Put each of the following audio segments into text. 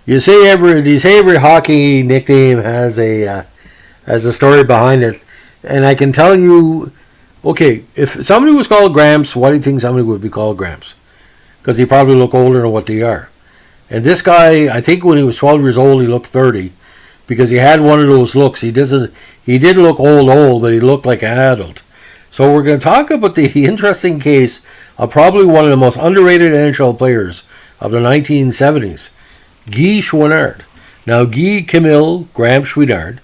every hockey nickname has a story behind it, and I can tell you. Okay, if somebody was called Gramps, why do you think somebody would be called Gramps? Because he probably look older than what they are. And this guy, I think when he was 12 years old, he looked 30, because he had one of those looks. He didn't look old, but he looked like an adult. So we're going to talk about the interesting case of probably one of the most underrated NHL players of the 1970s, Guy Chouinard. Now, Guy Camille Graham Chouinard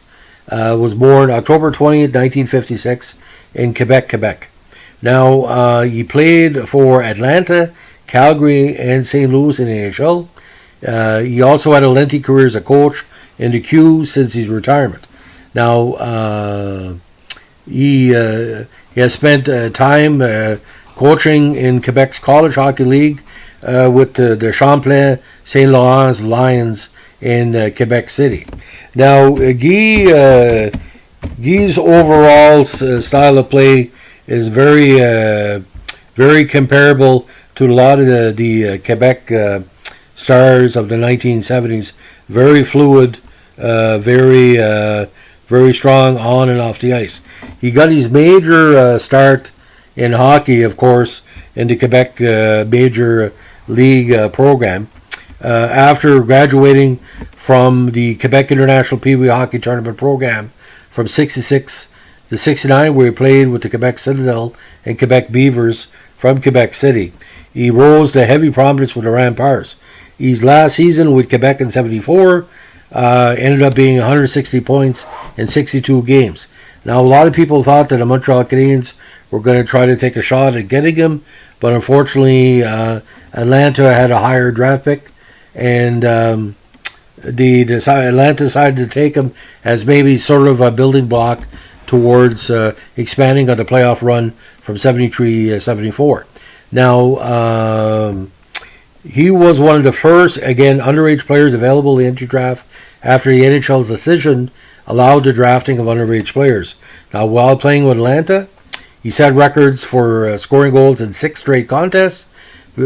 was born October 20th, 1956 in Quebec, Quebec. Now, he played for Atlanta, Calgary, and St. Louis in the NHL. He also had a lengthy career as a coach in the Q since his retirement. Now, he has spent time coaching in Quebec's College Hockey League with the Champlain St. Laurent Lions in Quebec City. Now, Guy's overall style of play is very comparable to a lot of the Quebec stars of the 1970s. Very fluid, very strong on and off the ice. He got his major start in hockey, of course, in the Quebec Major League program. After graduating from the Quebec International Pee Wee Hockey Tournament program from 66 to 69, where he played with the Quebec Citadel and Quebec Beavers from Quebec City. He rose to heavy prominence with the Remparts. His last season with Quebec in 74 ended up being 160 points in 62 games. Now, a lot of people thought that the Montreal Canadiens were going to try to take a shot at getting him, but unfortunately, Atlanta had a higher draft pick, and Atlanta decided to take him as maybe sort of a building block towards expanding on the playoff run from 73-74. Now, he was one of the first, again, underage players available in the entry draft after the NHL's decision allowed the drafting of underage players. Now, while playing with Atlanta, he set records for scoring goals in 6 straight contests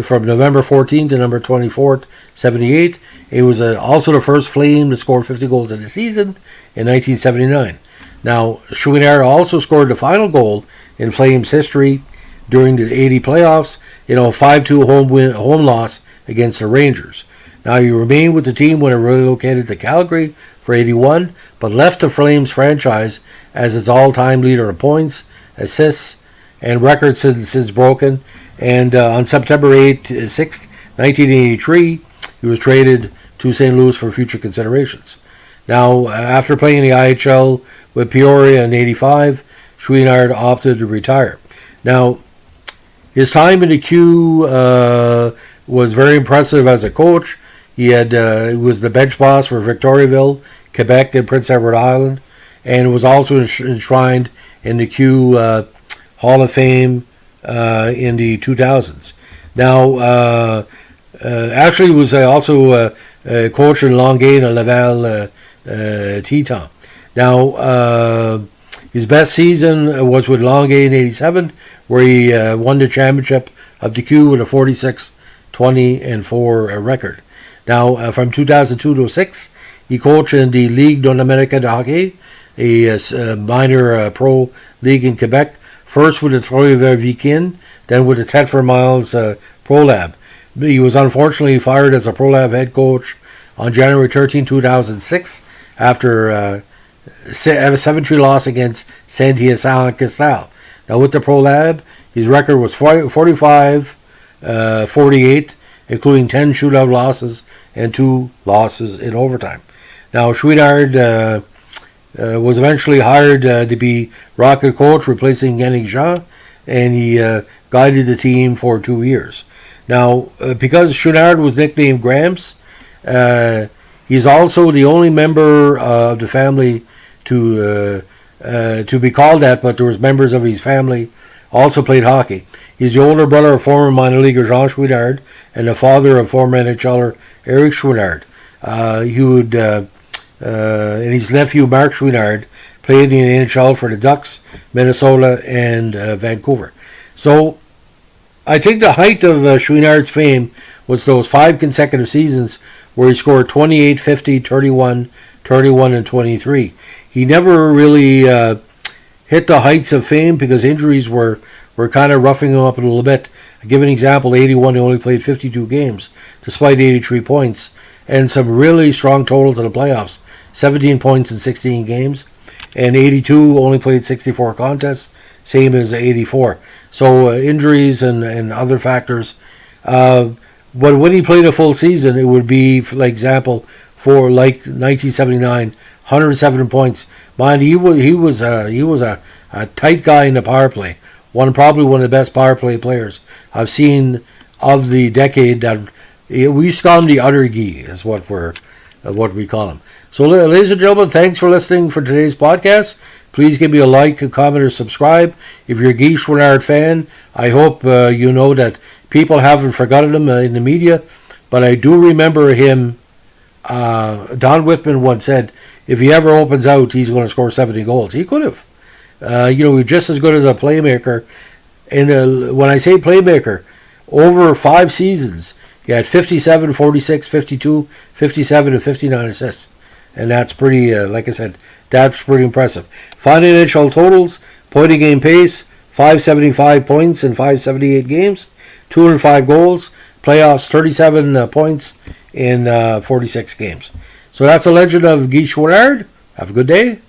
from November 14th to November 24th, 78. He was also the first Flame to score 50 goals in a season in 1979. Now, Chouinard also scored the final goal in Flames history during the 80 playoffs, 5-2 home loss against the Rangers. Now, he remained with the team when it relocated to Calgary for 81, but left the Flames franchise as its all-time leader in points, assists, and records since broken. And on September 6th, 1983, he was traded to St. Louis for future considerations. Now, after playing in the IHL with Peoria in 85, Chouinard opted to retire. Now, his time in the Q was very impressive as a coach. He was the bench boss for Victoriaville, Quebec, and Prince Edward Island, and was also enshrined in the Q Hall of Fame in the 2000s. Now, actually, he was also coach in Longueuil and Laval Teton. Now, his best season was with Longueuil in 87, where he won the championship of the Q with a 46-20-4 record. Now, from 2002 to 06, he coached in the Ligue Nord-Américaine de Hockey, a minor pro league in Quebec, first with the Trois-Rivières Vikings, then with the Thetford Miles Pro Lab. He was unfortunately fired as a Pro Lab head coach on January 13, 2006, after a 7-3 loss against Saint-Hyacinthe-Cristal. Now, with the Pro Lab, his record was 45-48, including 10 shootout losses and 2 losses in overtime. Now, Chouinard was eventually hired to be Rocket coach, replacing Yannick Jean, and he guided the team for 2 years. Now, because Chouinard was nicknamed Gramps, he's also the only member of the family to be called that, but there was members of his family also played hockey. He's the older brother of former minor leaguer Jean Chouinard and the father of former NHLer Eric Chouinard. And his nephew Mark Chouinard played in the NHL for the Ducks, Minnesota, and Vancouver. So I think the height of Chouinard's fame was those 5 consecutive seasons where he scored 28, 50, 31, 31, and 23. He never really hit the heights of fame because injuries were kind of roughing him up a little bit. I give an example, 81, he only played 52 games, despite 83 points, and some really strong totals in the playoffs, 17 points in 16 games, and 82 only played 64 contests, same as 84. So injuries and other factors. But when he played a full season, it would be, for example, for like 1979, 107 points. Mind, he was a tight guy in the power play. Probably one of the best power play players I've seen of the decade. That we used to call him the utter Guy, is what we call him. So, ladies and gentlemen, thanks for listening for today's podcast. Please give me a like, a comment, or subscribe. If you're a Guy Chouinard fan, I hope you know that people haven't forgotten him in the media, but I do remember him. Don Whitman once said, if he ever opens out, he's going to score 70 goals. He could have. He's just as good as a playmaker. And when I say playmaker, over 5 seasons, he had 57, 46, 52, 57, and 59 assists. And that's pretty, like I said, that's pretty impressive. Find NHL totals, point a game pace, 575 points in 578 games, 205 goals, playoffs 37 points in 46 games. So that's a legend of Guy Chouinard. Have a good day.